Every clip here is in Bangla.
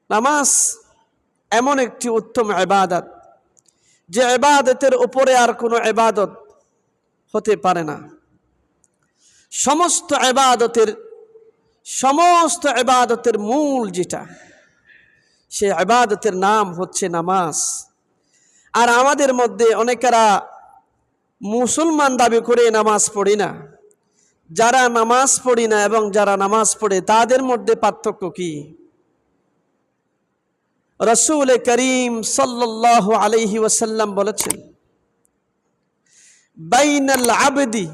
নামাজ এমন একটি উত্তম ইবাদত, যে ইবাদতের উপরে আর কোনো ইবাদত হতে পারে না। সমস্ত ইবাদতের মূল যেটা, সে ইবাদতের নাম হচ্ছে নামাজ। আর আমাদের মধ্যে অনেকেরা মুসলমান দাবি করে নামাজ পড়ি না। যারা নামাজ পড়ি না এবং যারা নামাজ পড়ে তাদের মধ্যে পার্থক্য কি? রাসূল করিম সাল্লাল্লাহু আলাইহি ওয়াসাল্লাম বলেছেন, বাইনাল আবদি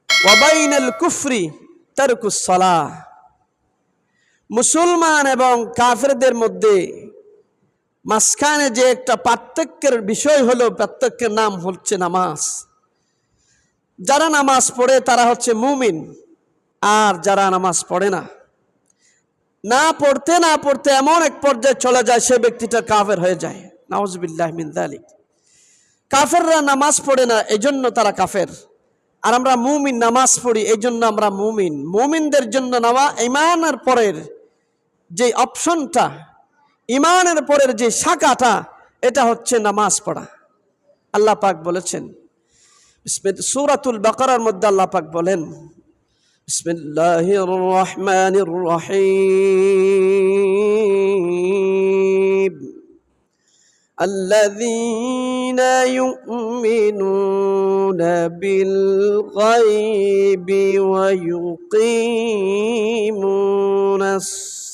ওয়া বাইনাল কুফরি তারকুস সালাহ। মুসলমান এবং কাফেরদের মধ্যে মাঝখানে যে একটা পার্থক্যের বিষয় হলো, পার্থক্যের নাম হচ্ছে নামাজ। যারা নামাজ পড়ে তারা হচ্ছে মুমিন, আর যারা নামাজ পড়ে না, না পড়তে এমন এক পর্যায়ে চলে যায় সে ব্যক্তিটা কাফের হয়ে যায়। নাউজুবিল্লাহ মিন যালিক। কাফেররা নামাজ পড়ে না, এজন্য তারা কাফের। আর আমরা মুমিন নামাজ পড়ি, এই জন্য আমরা মুমিন। মুমিনদের জন্য ইমানের পরের যে অপশনটা, ইমানের পরের যে শাখাটা, এটা হচ্ছে নামাজ পড়া। আল্লাহ পাক বলেছেন সূরাতুল বাকারার মধ্যে, আল্লাহ পাক বলেন, বিসমিল্লাহির রহমানির রহিম, আল্লাযীনা ইউমিনুনা বিল গায়বি ওয়া ইউকিমুনাস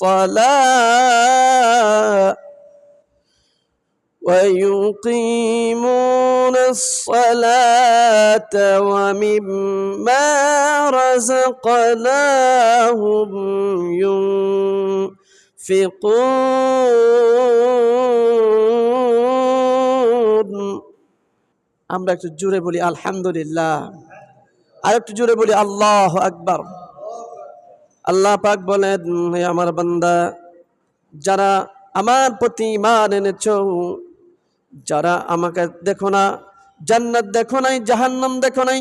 সালাহ ويقيمون الصلاة ومما رزقناهم ينفقون। আমরা একটু জোরে বলি আলহামদুলিল্লাহ, আর একটু জোরে বলি আল্লাহু আকবার। আল্লাহ পাক বলেন, হে আমার বান্দা, যারা আমার প্রতি ঈমান এনেছো, যারা আমাকে দেখো না, জান্নাত দেখো নাই, জাহান্নাম দেখো নাই,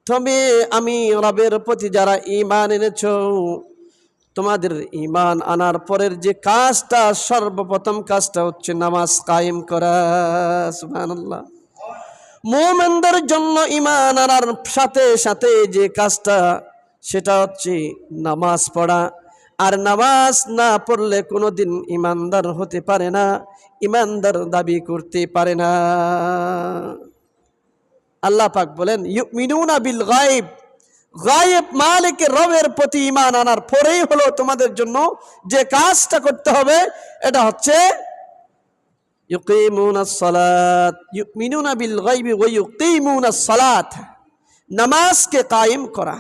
তবে আমি রবের প্রতি যারা ঈমান এনেছো, তোমাদের ঈমান আনার পরের যে কাজটা, সর্বপ্রথম কাজটা হচ্ছে নামাজ কায়েম করা। সুবহানাল্লাহ। মুমিনদের জন্য ঈমান আনার সাথে সাথে যে কাজটা, সেটা হচ্ছে নামাজ পড়া। আর নামাজ না পড়লে কোনোদিন ঈমানদার হতে পারে না, ঈমানদার দাবি করতে পারে না। আল্লাহ পাক বলেন, ইউমিনুনা বিল গায়ব, গায়েব মালিকের রবের প্রতি ঈমান আনার পরেই হলো তোমাদের জন্য যে কাজটা করতে হবে, এটা হচ্ছে ইউকিমুনাস সালাত। ইউমিনুনা বিল গায়বি ওয়া ইউকিমুনাস সালাত, নামাজকে কায়েম করা,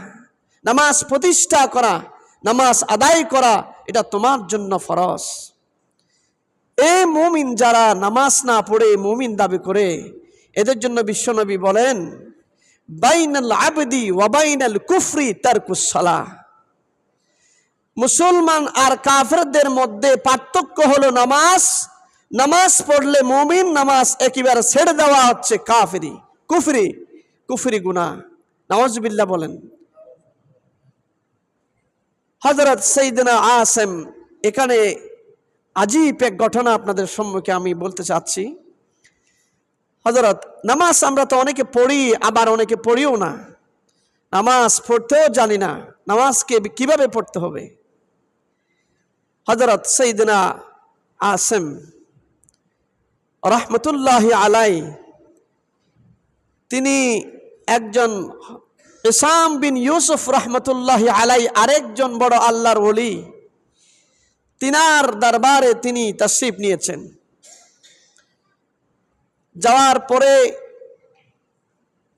নামাজ প্রতিষ্ঠা করা, নামাজ আদায় করা, এটা তোমার জন্য ফরজ। এই মুমিন যারা নামাজ না পড়ে মুমিন দাবি করে, এদের জন্য বিশ্বনবী বলেন, বাইনাল আবদি ওয়া বাইনাল কুফরি তারকুস সালাহ। মুসলমান আর কাফেরদের মধ্যে পার্থক্য হলো নামাজ। নামাজ পড়লে মুমিন, নামাজ একেবারে ছেড়ে দেওয়া হচ্ছে কাফেরি, কুফরি গুনাহ। নাউজুবিল্লাহ বলেন। হযরত সাইয়েদনা আসিম, এখানে আজীব এক ঘটনা আপনাদের সম্মুখে আমি বলতে চাচ্ছি। হযরত, নামাজ আমরা তো অনেকে পড়ি, আবার অনেকে পড়িও না, নামাজ পড়তেও জানি না, নামাজকে কিভাবে পড়তে হবে। হযরত সাইয়েদনা আসিম রাহমাতুল্লাহি আলাইহি, তিনি একজন ইসাম বিন ইউসুফ রাহমাতুল্লাহি আলাইহি, আরেকজন বড় আল্লাহর ওলি, তিনার দরবারে তিনি তাশরীফ নিয়েছেন। যাওয়ার পরে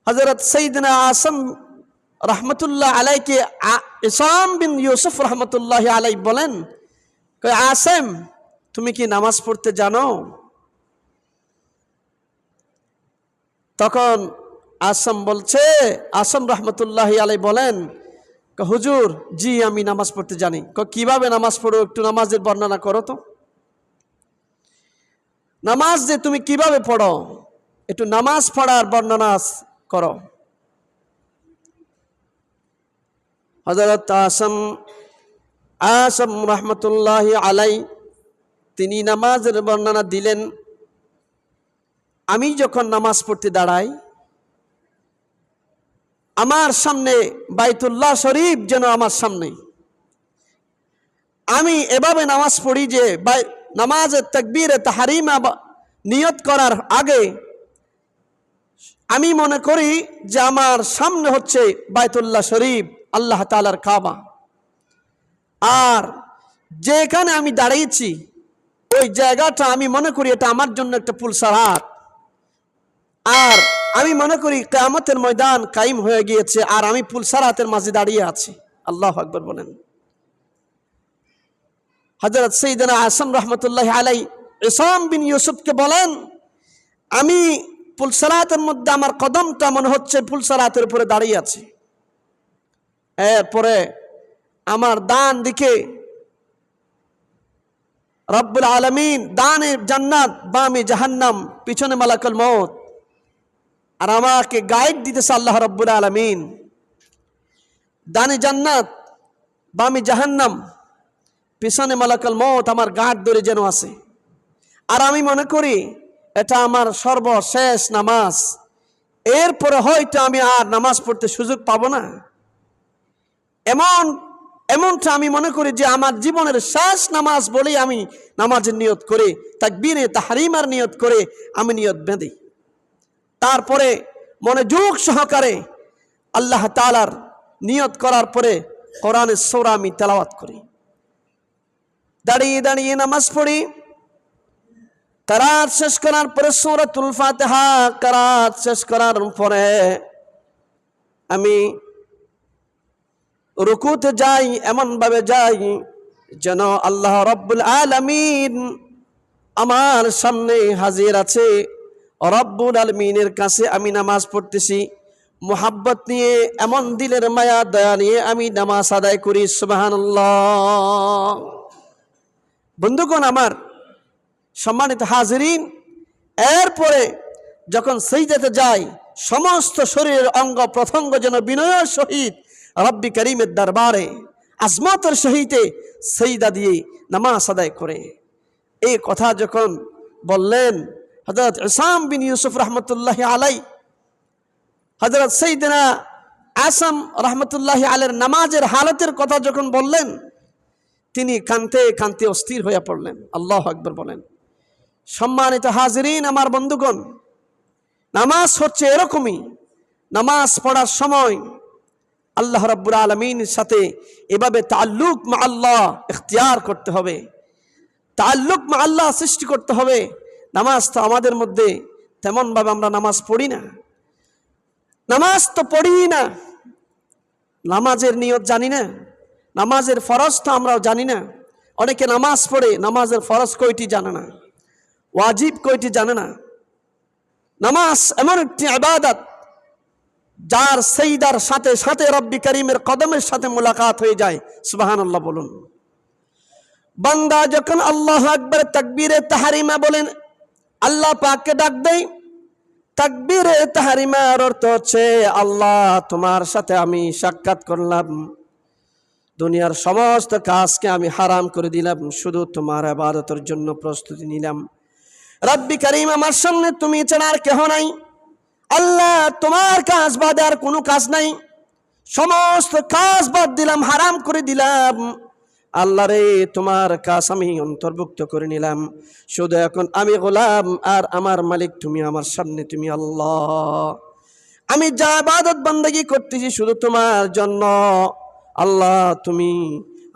হযরত সাইয়েদনা আসিম রাহমাতুল্লাহ আলাইহিকে ইসাম বিন ইউসুফ রাহমাতুল্লাহি আলাইহি বলেন, আসিম, তুমি কি নামাজ পড়তে জানো? তখন আসিম রহমতুল্লাহি আলাইহি বলেন, হুজুর, জি আমি নামাজ পড়তে জানি। কিভাবে নামাজ পড়ো, একটু নামাজের বর্ণনা করো তো। নামাজ যে তুমি কিভাবে পড়ো, একটু নামাজ পড়ার বর্ণনা করো। হযরত আসিম রহমতুল্লাহি আলাইহি তিনি নামাজের বর্ণনা দিলেন, আমি যখন নামাজ পড়তে দাঁড়াই আমার সামনে বাইতুল্লাহ শরীফ যেন আমার সামনে, আমি এভাবে নামাজ পড়ি যে নামাজের তাকবীরে তাহরিমা নিয়ত করার আগে আমি মনে করি যে আমার সামনে হচ্ছে বাইতুল্লাহ শরীফ, আল্লাহ তাআলার কাবা। আর যেখানে আমি দাঁড়িয়েছি ওই জায়গাটা আমি মনে করি এটা আমার জন্য একটা পুলসারাত। আর আমি মনে করি কিয়ামতের ময়দান কায়েম হয়ে গিয়েছে আর আমি পুলসারাতের মাঝে দাঁড়িয়ে আছি। আল্লাহু আকবার বলেন। হযরত সাইয়েদনা আসম রাহমাতুল্লাহি আলাইহি ইসাম বিন ইউসুফকে বলেন, আমি পুলসারাতের মধ্যে আমার কদমটা মনে হচ্ছে পুলসারাতের উপরে দাঁড়িয়ে আছে। এরপরে আমার ডান দিকে রব্বুল আলামিন, ডানে জান্নাত বামে জাহান্নাম, পিছনে মালাকুল মউত, আর আমাকে গাইড দিতেছে আল্লাহ রব্বুল আলামিন। ডানে জান্নাত বামে জাহান্নাম, পিছনে মালাকুল মউত আমার গাঁট ধরে যেন আছে। আর আমি মনে করি এটা আমার সর্বশেষ নামাজ, এরপরে হয়তো আমি আর নামাজ পড়তে সুযোগ পাবো না। এমনটা আমি মনে করি যে আমার জীবনের শেষ নামাজ বলেই আমি নামাজের নিয়ত করে তাকবীরে তাহরিমার নিয়ত করে আমি নিয়ত বেঁধি। তারপরে মনোযোগ সহকারে আল্লাহ তাআলার নিয়ত করার পরে কোরআনের সূরা আমি তেলাওয়াত করি, দাঁড়িয়ে দাঁড়িয়ে নামাজ পড়ি। কিরাত শেষ করার পরে সূরাতুল ফাতিহা কিরাত শেষ করার পরে আমি রুকুতে যাই, এমন ভাবে যাই যেন আল্লাহ রব্বুল আলামিন আমার সামনে হাজির আছে। রব্বুল আলামিনের কাছে আমি নামাজ পড়তেছি মুহাব্বত নিয়ে, এমন দিলের মায়া দয়া নিয়ে আমি নামাজ আদায় করি। সুবহানাল্লাহ। বন্ধুগণ আমার, সম্মানিত হাজিরিন, এরপরে যখন সিজদাতে যাই সমস্ত শরীরের অঙ্গ প্রত্যঙ্গ যেন বিনয়ের সহিত রব্বি করিমের দরবারে আজমতের সহিতে সিজদা দিয়ে নামাজ আদায় করে। এই কথা যখন বললেন হযরত ইসাম বিন ইউসুফ রহমতুল্লাহি আলাইহি, হযরত সাইয়েদনা আসম রহমতুল্লাহি আলাইহির নামাজের হালতের কথা যখন বললেন, তিনি কাঁদতে কাঁদতে অস্থির হয়ে পড়লেন। আল্লাহু আকবার বলেন। সম্মানিত হাজিরিন আমার বন্ধুগণ, নামাজ হচ্ছে এরকমই। নামাজ পড়ার সময় আল্লাহ রাব্বুল আলামিনের সাথে এভাবে তাআল্লুক মা আল্লাহ ইখতিয়ার করতে হবে, তাআল্লুক মা আল্লাহ সৃষ্টি করতে হবে। নামাজ তো আমাদের মধ্যে তেমনভাবে আমরা নামাজ পড়ি না, নামাজ তো পড়ি না, নামাজের নিয়ত জানি না, নামাজের ফরজ তো আমরাও জানি না। অনেকে নামাজ পড়ে নামাজের ফরজ কয়টি জানে না, ওয়াজিব কয়টি জানে না। নামাজ এমন একটি ইবাদত যার সাইয়্যিদার সাথে সাথে রব্বি করিমের কদমের সাথে মুলাকাত হয়ে যায়। সুবহানাল্লাহ বলুন। বান্দা যখন আল্লাহু আকবার তাকবীরে তাহরিমা বলেন, আল্লাহ পাককে ডাক দেয়, তাকবীরে তাহরিমার অর্থ হচ্ছে আল্লাহ তোমার সাথে আমি সাক্ষাৎ করলাম, দুনিয়ার সমস্ত কাজকে আমি হারাম করে দিলাম, শুধু তোমার ইবাদতের জন্য প্রস্তুতি নিলাম। রব্বি করিম আমার সামনে তুমি ছাড়া আর কেহ নাই, আল্লাহ তোমার কাজ বাদে আর কোনো কাজ নাই, সমস্ত কাজ বাদ দিলাম, হারাম করে দিলাম। আল্লাহ রে, তোমার কাজ আমি অন্তর্ভুক্ত করে নিলাম, শুধু এখন আমি গোলাম আর আমার মালিক তুমি আমার সামনে, তুমি আল্লাহ। আমি যা ইবাদত বান্দাগি করতেছি শুধু তোমার জন্য। আল্লাহ তুমি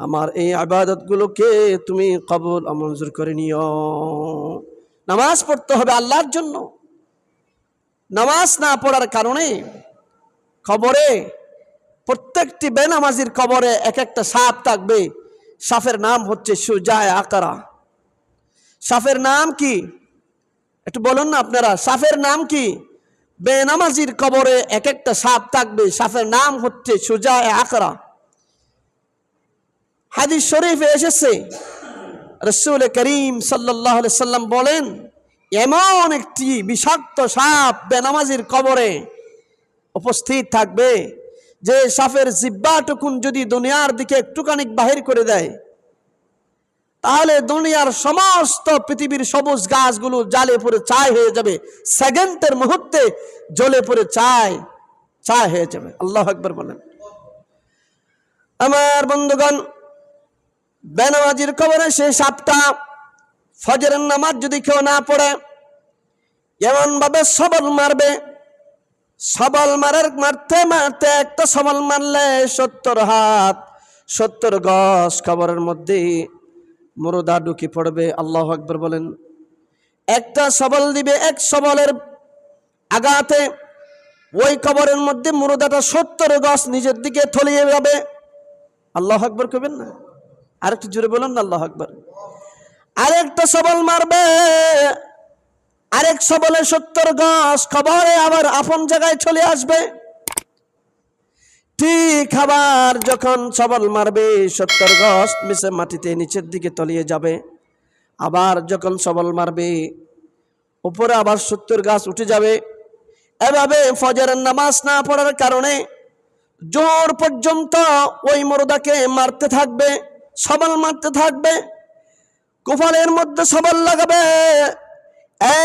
আমার এই ইবাদতগুলোকে তুমি কবুল ও মঞ্জুর করে নিও। নামাজ পড়তে হবে আল্লাহর জন্য। নামাজ না পড়ার কারণে কবরে, প্রত্যেকটি বেনামাজির কবরে এক একটা সাপ থাকবে। সাপের নাম হচ্ছে সুজায় আকরা। সাপের নাম কি একটু বলুন না আপনারা, সাপের নাম কি? বেনামাজির কবরে এক একটা সাপ থাকবে, সাপের নাম হচ্ছে সুজায় আকরা। হাদিস শরীফে এসেছে, রাসূল করিম সাল্লাল্লাহু আলাইহি সাল্লাম বলেন, এমন একটি বিষাক্ত সাপ বেনামাজির কবরে উপস্থিত থাকবে যে সাপের জিহ্বাটুকুন যদি দুনিয়ার দিকে একটুখানি বাহির করে দেয়, তাহলে দুনিয়ার সমস্ত পৃথিবীর সবুজ গাছগুলো জ্বালে পড়ে ছাই হয়ে যাবে, সেকেন্ডের মুহূর্তে জ্বলে পড়ে ছাই হয়ে যাবে। আল্লাহু আকবার বলেন। আমার বন্ধুগণ, বেনামাজির কবরে সেই সাপটা ফজরের নামাজ যদি কেউ না পড়ে, এমন ভাবে সবল মারবে, সবল মারতে মারতে একটা সবল মারলে 70 হাত 70 গজ কবরের মধ্যে মুর্দা ঢুকে পড়বে। আল্লাহু আকবার বলেন। একটা সবল দিবে, এক সবলের আঘাতে ওই কবরের মধ্যে মুর্দাটা 70 গজ নিজের দিকে থলিয়ে যাবে। আল্লাহু আকবার কইবেন না? আরেকটু জোরে বলুন না আল্লাহু আকবার। আরেকটা সবল মারবে, আরেক সবলে 70 গজ কবরে আবার আপন জায়গায় চলে আসবে। ঠিক আবার যখন সবল মারবে 70 গজ মিশে মাটিতে নিচের দিকে তলিয়ে যাবে। আবার যখন সবল মারবে উপরে আবার 70 গজ উঠে যাবে। এভাবে ফজরের নামাজ না পড়ার কারণে জোহর পর্যন্ত ওই মুর্দাকে মারতে থাকবে, সবল মারতে থাকবে, কুফালের মধ্যে সবল লাগাবে।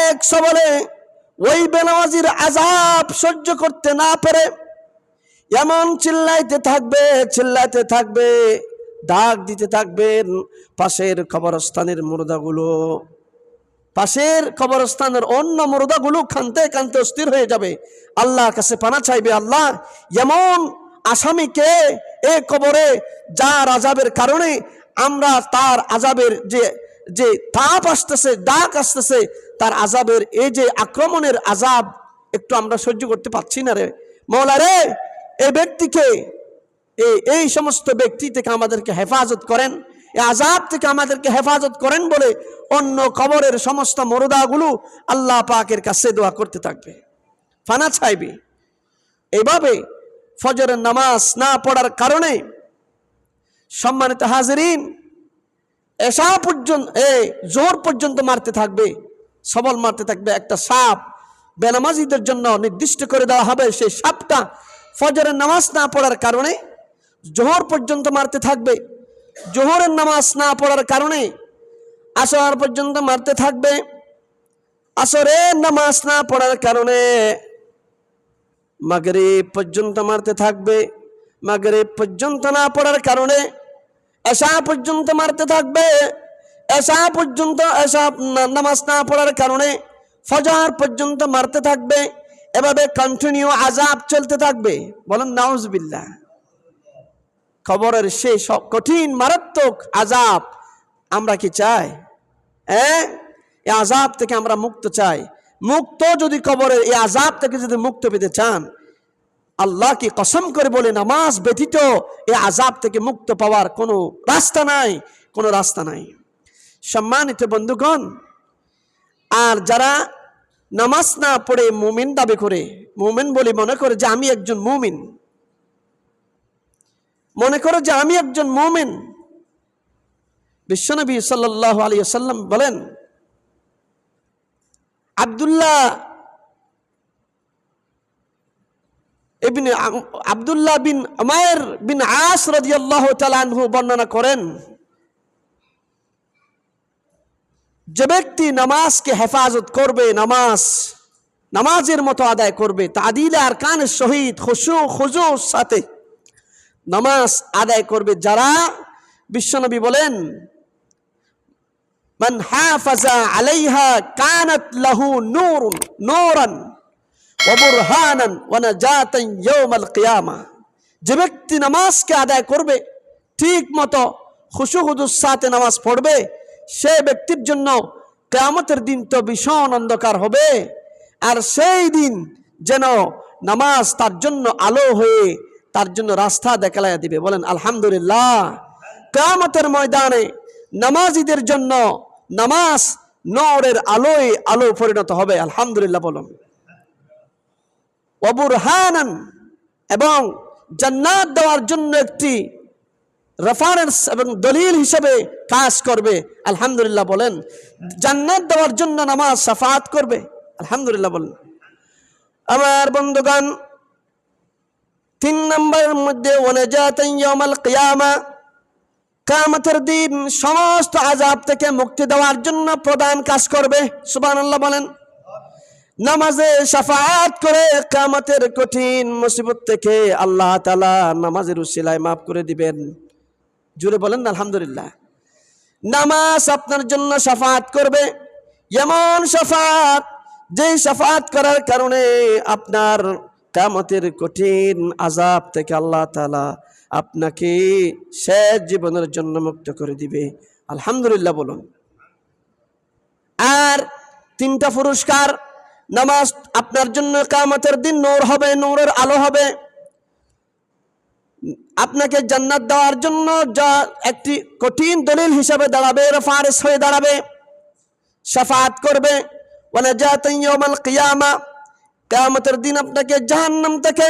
এক সবলে ওই বেনামাজির আযাব সহ্য করতে না পারে এমন চিল্লাইতে থাকবে, ডাক দিতে থাকবেন পাশের কবরস্থানের মুর্দাগুলো, পাশের কবরস্থানের অন্য মুর্দাগুলো কাঁদতে কাঁদতে অস্থির হয়ে যাবে, আল্লাহর কাছে পানা চাইবে, আল্লাহ এমন আসামিকে এ কবরে যার আযাবের কারণে আমরা তার আযাবের যে তাপ আসতেছে, ডাক আসতেছে, তার আযাবের এই যে আক্রমণের আযাব একটু আমরা সহ্য করতে পারছি না রে মওলা রে, এই ব্যক্তিকে এই সমস্ত ব্যক্তি থেকে আমাদেরকে হেফাজত করেন, এই আযাব থেকে আমাদেরকে হেফাজত করেন বলে অন্য কবরের সমস্ত মুর্দাগুলো আল্লাহ পাকের কাছে দোয়া করতে থাকবে, ফানা চাইবে। এইভাবে ফজরের নামাজ না পড়ার কারণে সম্মানিত হাজিরিন এশা পর্যন্ত জোহর পর্যন্ত মারতে থাকবে, সবল মারতে থাকবে। একটা সাপ বেনামাজিদের জন্য নির্দিষ্ট করে দেওয়া হবে, সেই সাপটা ফজরের নামাজ না পড়ার কারণে জোহর পর্যন্ত মারতে থাকবে, জোহরের নামাজ না পড়ার কারণে আসর পর্যন্ত মারতে থাকবে, আসরের নামাজ না পড়ার কারণে মাগরিব পর্যন্ত মারতে থাকবে, মাগরিব পর্যন্ত না পড়ার কারণে এশা পর্যন্ত মারতে থাকবে, এশা পর্যন্ত এশা নামাজ না পড়ার কারণে ফজর পর্যন্ত মারতে থাকবে। এভাবে কন্টিনিউ আযাব চলতে থাকবে। বলেন নাউজুবিল্লাহ। কবরের সেই কঠিন মারাত্মক আযাব আমরা কি চাই? এই আযাব থেকে আমরা মুক্ত চাই। মুক্ত যদি কবরের এই আযাব থেকে যদি মুক্ত পেতে চান, আল্লাহ কি কসম করে বলে নামাজ ব্যতীত এই আযাব থেকে মুক্ত পাওয়ার কোনো রাস্তা নাই, কোনো রাস্তা নাই। সম্মানিত বন্ধুগণ, আর যারা নামাজ না পড়ে মুমিন দাবি করে, মুমিন বলে মনে করে যে আমি একজন মুমিন, মনে করে যে আমি একজন মুমিন, বিশ্বনবী সাল্লাল্লাহু আলাইহি ওয়াসাল্লাম বলেন, আব্দুল্লাহ বিন উমাইর বিন আস রাদিয়াল্লাহু তাআলা আনহু বর্ণনা করেন, যে ব্যক্তি নামাজকে হেফাজত করবে, নামাজের মতো আদায় করবে, তাদিলে আরকানের সহিত খুশু সাথে নামাজ আদায় করবে যারা, বিশ্বনবী বলেন, মান হাফাজা আলাইহা কানাত লাহু নূরান ওয়া বুরহানান ওয়া নাজাতান ইয়াউমাল কিয়ামা। যে ব্যক্তি নামাজকে আদায় করবে, ঠিক মতো খুশুর সাথে নামাজ পড়বে, সে ব্যক্তির জন্য কিয়ামতের দিন তো ভীষণ অন্ধকার হবে, আর সেই দিন যেন নামাজ তার জন্য আলো হয়ে তার জন্য রাস্তা দেখালাইয়া দিবে। বলেন আলহামদুলিল্লাহ। কিয়ামতের ময়দানে নামাজীদের জন্য নামাজ নূরের আলোয় আলো পরিণত হবে। আলহামদুলিল্লাহ বলুন। ওয়া বুরহানান, এবং জান্নাত দেওয়ার জন্য একটি রেফারেন্স এবং দলিল হিসেবে কাজ করবে। আলহামদুলিল্লাহ বলেন। জান্নাত দেওয়ার জন্য নামাজ শাফাআত করবে। আলহামদুলিল্লাহ বলেন। আমার বন্ধুগণ, 3 নম্বরের মধ্যে ওয়া নাজাতান ইয়াউমাল কিয়ামা, কিয়ামতের দিন সমস্ত আযাব থেকে মুক্তি দেওয়ার জন্য প্রধান কাজ করবে। সুবহানাল্লাহ বলেন। নামাজে শাফাআত করে কিয়ামতের কঠিন মুসিবত থেকে আল্লাহ তাআলা নামাজের উসিলায় মাফ করে দিবেন। জোরে বলেন না আলহামদুলিল্লাহ। নামাজ আপনার জন্য শাফাআত করবে, এমন শাফাআত যেই শাফাআত করার কারণে আপনার কিয়ামতের কঠিন আযাব থেকে আল্লাহ তাআলা আপনাকে শেষ জীবনের জন্য মুক্ত করে দিবে। আলহামদুলিল্লাহ বলুন। আর 3টা পুরস্কার। নামাজ আপনার জন্য কিয়ামতের দিন নূর হবে, নূরের আলো হবে। আপনাকে জান্নাত দেওয়ার জন্য যা একটি কঠিন দলিল হিসাবে দাঁড়াবে, রেফারেন্স হয়ে দাঁড়াবে, শাফাআত করবে। ওয়া নাজাতুন ইয়াউমাল কিয়ামা, কিয়ামতের দিন আপনাকে জাহান্নাম থেকে,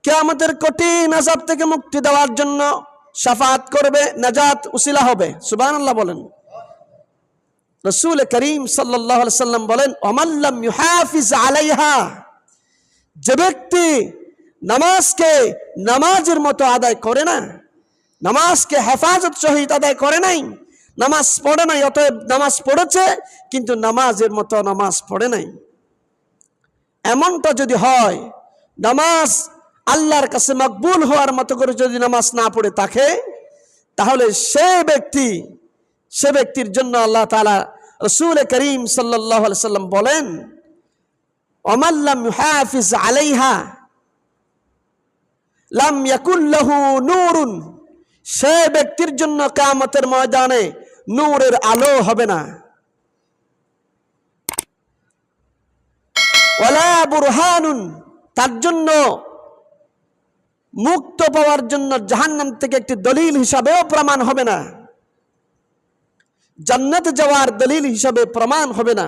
কিয়ামতের কঠিন আযাব থেকে মুক্তি দেওয়ার জন্য শাফাআত করবে, নাজাত উসিলা হবে। সুবহানাল্লাহ বলেন। রাসূল করিম সাল্লাল্লাহু আলাইহি সাল্লাম বলেন, ওমান লাম ইউহাফিজ আলাইহা, যে ব্যক্তি নামাজকে নামাজের মতো আদায় করে না, নামাজকে হেফাজত সহিত আদায় করে নাই, নামাজ পড়ে নাই, অতএব নামাজ পড়েছে কিন্তু নামাজের মতো নামাজ পড়ে নাই, এমনটা যদি হয়, নামাজ আল্লাহর কাছে মকবুল হওয়ার মতো করে যদি নামাজ না পড়ে থাকে, তাহলে সে ব্যক্তির জন্য আল্লাহ তাআলা রাসূল করিম সাল্লাল্লাহু আলাইহি সাল্লাম বলেন, ওমান লাম ইউহাফিজ আলাইহা লাম ইয়াকুল লাহু নূরুন, সে ব্যক্তির জন্য কিয়ামতের ময়দানে নূরের আলো হবে না। ওয়ালা বুরহানুন, তার জন্য মুক্ত পাওয়ার জন্য জাহান্নাম থেকে একটি দলিল হিসাবেও প্রমাণ হবে না, জান্নাতে যাওয়ার দলিল হিসাবে প্রমাণ হবে না।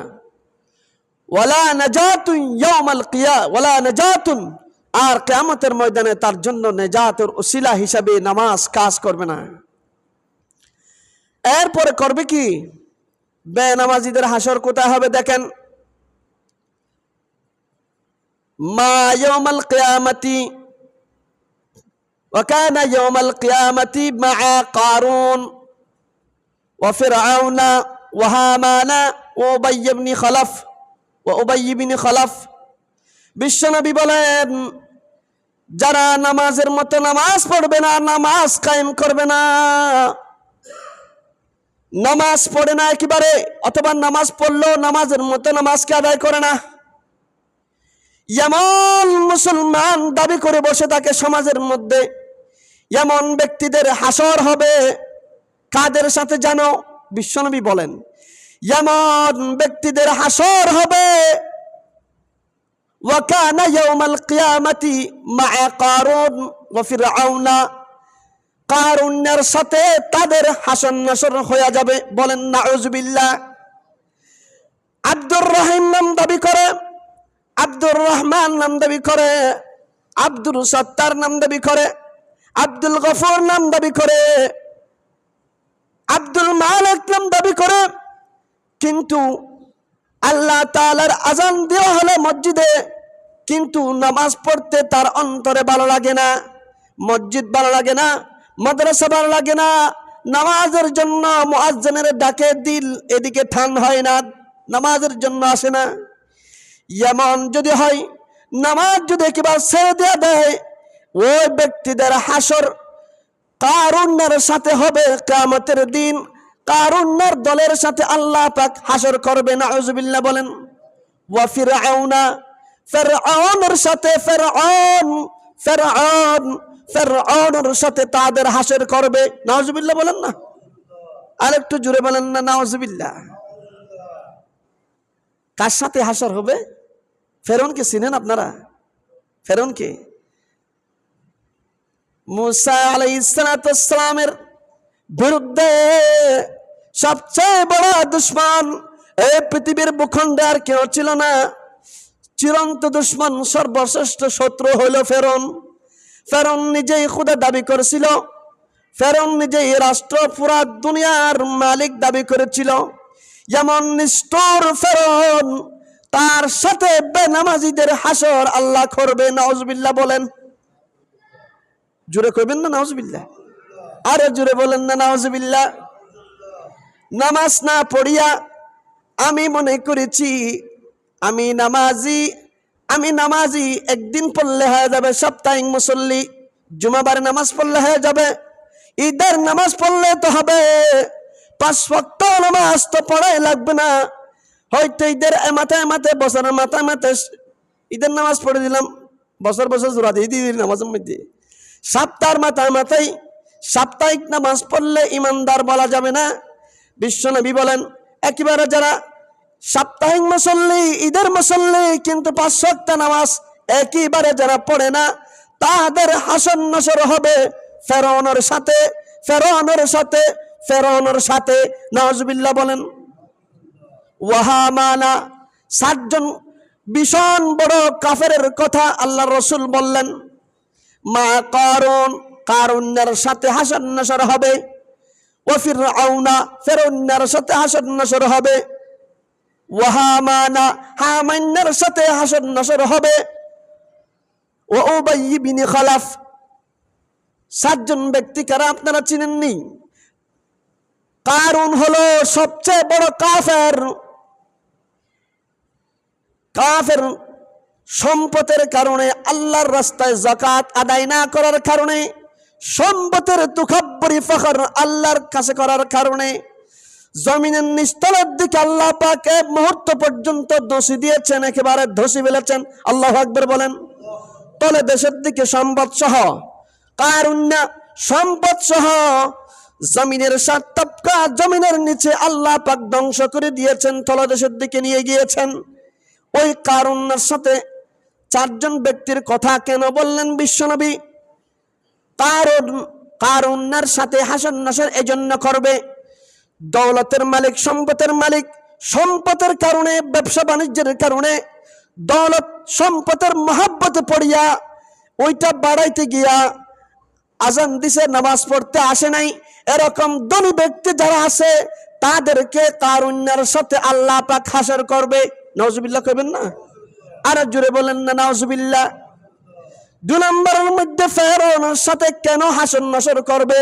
ওয়ালা নাজাতুন ইয়াউমাল কিয়ামা, ওয়ালা নাজাতুন, আর কিয়ামতের ময়দানে তার জন্য নেজাতের উসিলা হিসাবে নামাজ কাজ করবে না। এরপরে করবে কি? বেনামাজিদের হাসর কোথায় হবে দেখেন। মা ইয়াউমাল কিয়ামাতি ওয়া কানা ইয়াউমাল কিয়ামাতি মা কারুন ওয়া ফিরআউনা ওয়া হামানা ওয়া উবাইয় ইবনে খালাফ। বিশ্বনবী বলেন, যারা নামাজের মতো নামাজ পড়বে না, নামাজ কায়েম করবে না, নামাজ পড়ে না একেবারে, অথবা নামাজ পড়লেও নামাজের মতো নামাজকে আদায় করে না, এমন মুসলমান দাবি করে বসে থাকে সমাজের মধ্যে, এমন ব্যক্তিদের হাসর হবে। কাদের সাথে জানো? বিশ্বনবী বলেন, এমন ব্যক্তিদের হাসর হবে ওয়া কানা ইয়াউমাল কিয়ামাতি মা কারুন ওয়া ফিরআউনা, কারুনের সাথে তাদের হাসর নাসর হয়ে যাবে। বলেন নাউজুবিল্লাহ। আব্দুর রহিম নাম দাবি করে, আব্দুর রহমান নাম দাবি করে, আব্দুল সত্তার নাম দাবি করে, আব্দুল গফুর নাম দাবি করে, আব্দুল মালিক নাম দাবি করে, কিন্তু আল্লাহ তাআলার আযান দেওয়া হলে মসজিদে, কিন্তু নামাজ পড়তে তার অন্তরে ভালো লাগে না, মসজিদ ভালো লাগে না, মাদ্রাসা ভালো লাগে না, নামাজের জন্য মুয়াজ্জিনের ডাকে দিল এদিকে ঠান হয় না, নামাজের জন্য আসে না। এমন যদি হয়, নামাজ যদি একেবারে ছেড়ে দেওয়া দেয়, ওই ব্যক্তিদের হাসর কারুনের সাথে হবে কিয়ামতের দিন। কারুনের দলের সাথে আল্লাহ পাক হাসর করবে। নাউজুবিল্লাহ বলেন। ওয়া ফিরআউনা, ফিরআউনের সাথে ফিরআউনের সাথে তাদের হাসর করবে। নাউজুবিল্লাহ বলেন না, আর একটু জোরে বলেন না নাউজুবিল্লাহ। কার সাথে হাসর হবে? ফেরাউনকে চিনেন আপনারা? ফেরাউনকে মুসা আলাইহিস সালামের বিরুদ্ধে সবচেয়ে বড় দুশমন এই পৃথিবীর ভূখণ্ডে আর কেউ ছিল না। চিরন্ত দুশমন, সর্বশ্রেষ্ঠ শত্রু হইল ফেরাউন। ফেরাউন নিজেই খোদা দাবি করেছিল, ফেরাউন নিজেই রাষ্ট্র, পুরা দুনিয়ার মালিক দাবি করেছিল। যেমন নিষ্ঠুর ফেরাউন, তার সাথে বেনামাজিদের হাসর আল্লাহ করবে। নাউজুবিল্লাহ বলেন, জোরে কইবেন না নাউজুবিল্লাহ। আরো জোরে বলেন না নাউজুবিল্লাহ। নামাজ না পড়িয়া আমি মনে করেছি আমি নামাজি, একদিন পড়লে হয়ে যাবে সাপ্তাহিক মুসল্লি, জুমাবার নামাজ পড়লে হয়ে যাবে, ঈদের নামাজ পড়লে তো হবে, 5 ওয়াক্ত নামাজ তো পড়াই লাগবে না। হয়তো ঈদের মাথায় বছরের মাথায় ঈদের নামাজ পড়ে দিলাম, বছর জোড়া দিয়ে ঈদের নামাজের মধ্যে। সপ্তাহের মাথায় সাপ্তাহিক নামাজ পড়লে ইমানদার বলা যাবে না। বিশ্বনবী বলেন একেবারে যারা সাপ্তাহিক মুসল্লি, ঈদের মুসল্লি, কিন্তু 5 ওয়াক্ত নামাজ একেবারে যারা পড়ে না, তাদের হাসর নাসর হবে ফেরাউনের সাথে। নাউজুবিল্লাহ বলেন। ওয়াহামানা, 7 জন ভীষণ বড় কাফেরের কথা আল্লাহ রসুল বললেন। মা কারুনের সাথে হাসর নাসর হবে, ও ফিরআউনের সাথে হাসর নাসর হবে, হামানের সাথে হাসর নাসর হবে, ও উবাই ইবনে খালাফ। 7 জন ব্যক্তি কারা আপনারা চিনেননি? কারুন হলো সবচেয়ে বড় কাফের সম্পদের কারণে, আল্লাহর রাস্তায় যাকাত আদায় না করার কারণে, সম্পদের তুকাব্বুরি ফখর আল্লাহর কাছে করার কারণে, জমিনের নিচতলার দিকে আল্লাহ পাক এক মুহূর্ত পর্যন্ত দোষী দিয়েছেন, একেবারে ধসি ফেলেছেন। আল্লাহু আকবার বলেন। তলে দেশের দিকে সম্পদ সহ, কারুন্না সম্পদ সহ জমিনের 7 তবকা জমিনের নিচে আল্লাহ পাক ধ্বংস করে দিয়েছেন, তলদেশের দিকে নিয়ে গিয়েছেন। ওই কারুন্নার সাথে 4 জন ব্যক্তির কথা কেন বললেন বিশ্বনবী? কারুন্নার সাথে হাসর নাসর এজন্য করবে, দৌলতের মালিক, সম্পদের কারণে, ব্যবসা বাণিজ্যের কারণে, দৌলত সম্পদের মহাব্বতে পড়িয়া ওইটা বাড়াইতে গিয়া আজান দিছে, নামাজ পড়তে আসে নাই, এরকম ধনী ব্যক্তি যারা আছে তাদেরকে কারুন্নার সাথে আল্লাহ পাক হাসর করবে। নাউজুবিল্লাহ কইবেন না? আর জোরে বলেন না নাউজুবিল্লাহ। 2 নম্বরের মধ্যে ফেরাউনের সাথে কেন হাসর নাসর করবে?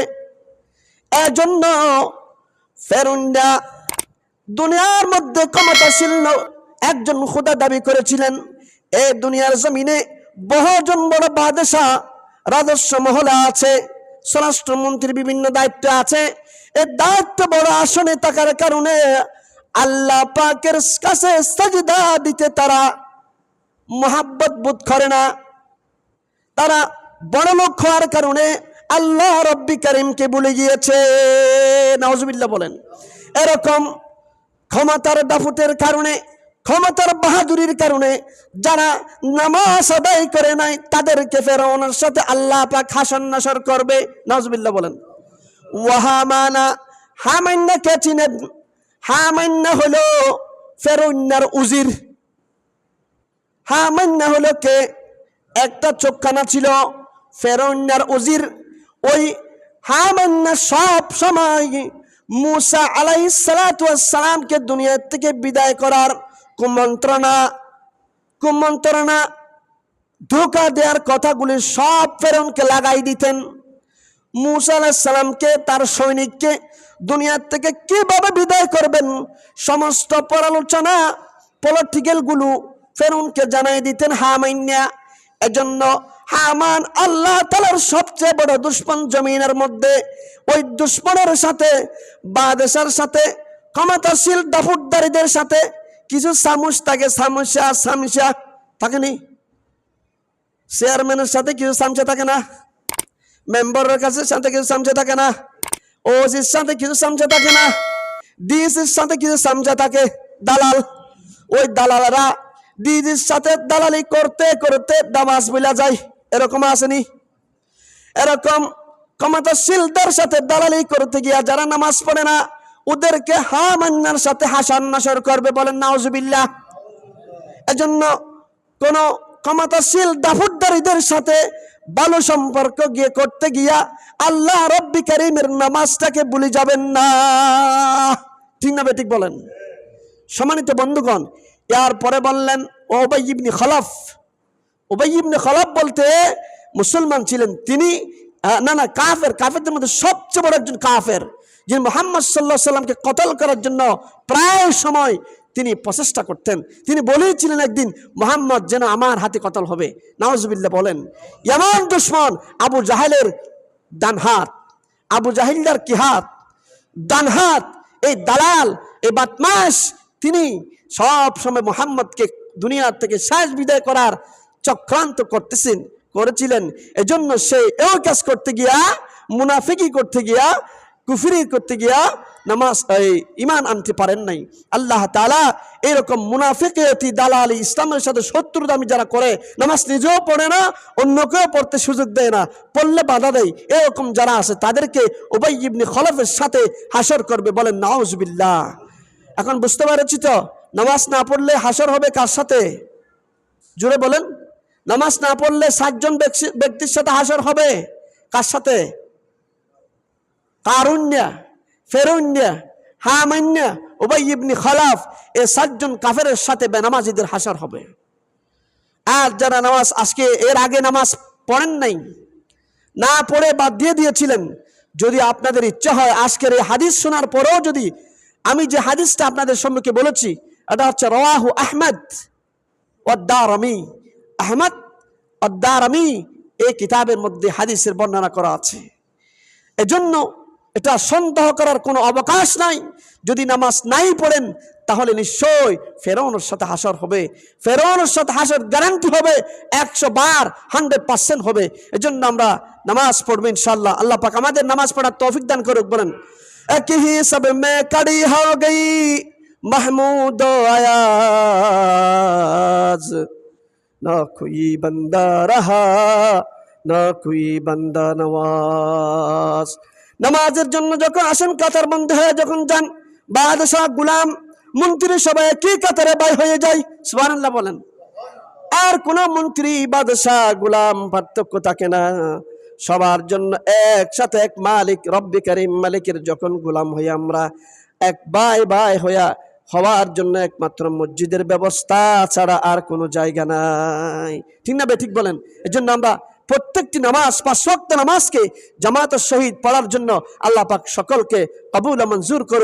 এজন্য ফেরাউনরা দুনিয়ার মধ্যে ক্ষমতাশীল একজন খোদা দাবি করেছিলেন। এই দুনিয়ার জমিনে বহুজন বড় বাদশাহ, রাজস্ব মহলে আছে, স্বরাষ্ট্রমন্ত্রীর বিভিন্ন দায়িত্ব আছে। এই দায়িত্ব বড় আসনে থাকার কারণে আল্লাহ পাকের কাছে সাজদা দিতে তারা মহাব্বত বোধ করে না। তারা বড় লোক হওয়ার কারণে আল্লাহ রব্বি কারীমকে ভুলে গিয়েছে। নাউজুবিল্লাহ বলেন। এরকম ক্ষমতার দাফুতের কারণে, ক্ষমতার বাহাদুরির কারণে যারা নামাজ আদায় করে নাই তাদেরকে ফেরাউনের সাথে আল্লাহ পাক হাসর নাসর করবে। নাউজুবিল্লাহ বলেন। হামান্না কে চিনেন? হামান্না হলো ফেরাউনের উজির। হামান্না হলো কে? একটা চোখখানা ছিল, ফেরাউনের উজির। ওই হামান্না সব সময় মুসা আলাইহিস সালাতু ওয়াস সালামকে দুনিয়া থেকে বিদায় করার কুমন্ত্রণা ধোঁকা দেওয়ার কথাগুলি সব ফেরাউনকে লাগাই দিতেন। মুসা আলাইহিস সালামকে, তার সৈনিককে দুনিয়া থেকে কিভাবে বিদায় করবেন সমস্ত পরালোচনা, পলিটিক্যাল গুলো ফেরাউনকে জানাই দিতেন হামান্না। এজন্য হামান আল্লাহ তাআলার সবচেয়ে বড় দুশমন জমিনের মধ্যে। ওই দুশমনের সাথে, বাদশার সাথে, ক্ষমতাশীল দাফুদারীদের সাথে কিছু সামুস থাকে, সামসা থাকে নি? চেয়ারম্যানের সাথে কিছু সামসা থাকে না? মেম্বারের কাছে সাথে কিছু সামসা থাকে না? ওসির সাথে কিছু সামসা থাকে না? ডিসির সাথে কিছু সামসা থাকে, দালাল। ওই দালালরা ডিজির সাথে দালালি করতে করতে দামাস বইলা যায়, এরকম আসেনি? এরকম ক্ষমতাশীলদের সাথে দালালি করতে গিয়া যারা নামাজ পড়ে না ওদেরকে হামান্নার সাথে হাসর নাসর করবে। বলেন নাউজুবিল্লাহ। এজন্য কোন ক্ষমতাশীল দাফুদারীদের সাথে ভালো সম্পর্ক করতে গিয়া আল্লাহ রব্বি কারীমের নামাজটাকে ভুলে যাবেন না। ঠিক না বেঠিক বলেন? সম্মানিত বন্ধুগণ, এর পরে বললেন উবাই ইবনে খালাফ। উবাই ইবনে খালাফ বলতে মুসলমান ছিলেন, তিনি না না, কাফের, কাফেরদের মধ্যে সবচেয়ে বড় একজন কাফের, যিনি মুহাম্মদ সাল্লাল্লাহু আলাইহি সাল্লামকে কতল করার জন্য প্রায় সময় তিনি প্রচেষ্টা করতেন। তিনি বলেছিলেন একদিন, মুহাম্মদ যেন আমার হাতে কতল হবে। নাউজুবিল্লাহ বলেন। এমন দুশমন আবু জাহেলের ডান হাত, আবু জাহিলদার কি হাত? ডান হাত। এই দালাল, এই বদমাশ, তিনি সব সময় মুহাম্মদকে দুনিয়া থেকে শেষ বিদায় করার চক্রান্ত করেছিলেন। এজন্য সে এই কাজ করতে গিয়া, মুনাফিকি করতে গিয়া, কুফরি করতে গিয়া নামাজ ঈমান আনতে পারেন নাই। আল্লাহ তাআলা এরকম মুনাফিকিয়তি দালালি ইসলামের সাথে শত্রুতামি যারা করে, নামাজ নিজেও পড়ে না, অন্যকেও পড়তে সুযোগ দেয় না, পড়লে বাধা দেয়, এরকম যারা আছে তাদেরকে উবাই ইবনে খলফের সাথে হাসর করবে। বলেন নাউজুবিল্লাহ। এখন বুঝতে পেরেছি তো, নামাজ না পড়লে হাসর হবে কার সাথে? জোরে বলেন। নামাজ না পড়লে 7 জন ব্যক্তির সাথে হাসর হবে কার সাথে? কারুন্যা, ফেরুন্যা, হামান্যা, উবাই ইবনে খলফ, এই 7 জন কাফেরের সাথে বেনামাজিদের হাসর হবে। আর যারা নামাজ আজকে এর আগে নামাজ পড়েন নাই, না পড়ে বাদ দিয়ে দিয়েছিলেন, যদি আপনাদের ইচ্ছা হয় আজকের এই হাদিস শোনার পরেও যদি আমি যে হাদিসটা আপনাদের সম্মুখে বলেছি, এটা হচ্ছে রাওয়াহু আহমদ ওয়াদ দারমি, আহমদ ওয়াদ দারমি এই কিতাবের মধ্যে হাদিসের বর্ণনা করা আছে। এজন্য এটা সন্দেহ করার কোনো অবকাশ নাই। যদি নামাজ নাই পড়েন তাহলে নিশ্চয় ফেরাউনের সাথে হাসর হবে। ফেরাউনের সাথে হাসর গ্যারান্টি হবে, 100 বার 100% হবে। এজন্য আমরা নামাজ পড়বো ইনশাআল্লাহ। আল্লাহ পাক আমাদের নামাজ পড়ার তৌফিক দান করুক। বলেন এক হি সব মে কড়ি হো গই মাহমুদ আয়াজ, না কোই বান্দা রহা না কোই বান্দা নওয়াজ। নামাজের জন্য যখন আসেন কাতার বন্ধ হয়ে যখন যান, বাদশাহ, গোলাম, মন্ত্রী সবাই একই কাতারে বাই হয়ে যায়। সুবহানাল্লাহ বলেন। আর কোন মন্ত্রী, বাদশাহ, গোলাম পার্থক্য থাকে না, সবার জন্য একসাথে এক মালিক রব্বে কারীম মালিকের যখন গোলাম হয়ে আমরা এক বাই হওয়ার জন্য একমাত্র মসজিদের ব্যবস্থা ছাড়া আর কোনো জায়গা নাই। ঠিক না বে ঠিক বলেন। এজন্য আমরা প্রত্যেকটি নামাজ, 5 ওয়াক্ত নামাজকে জামাতের সহিত পড়ার জন্য আল্লাহ পাক সকলকে কবুল ও মঞ্জুর করুন।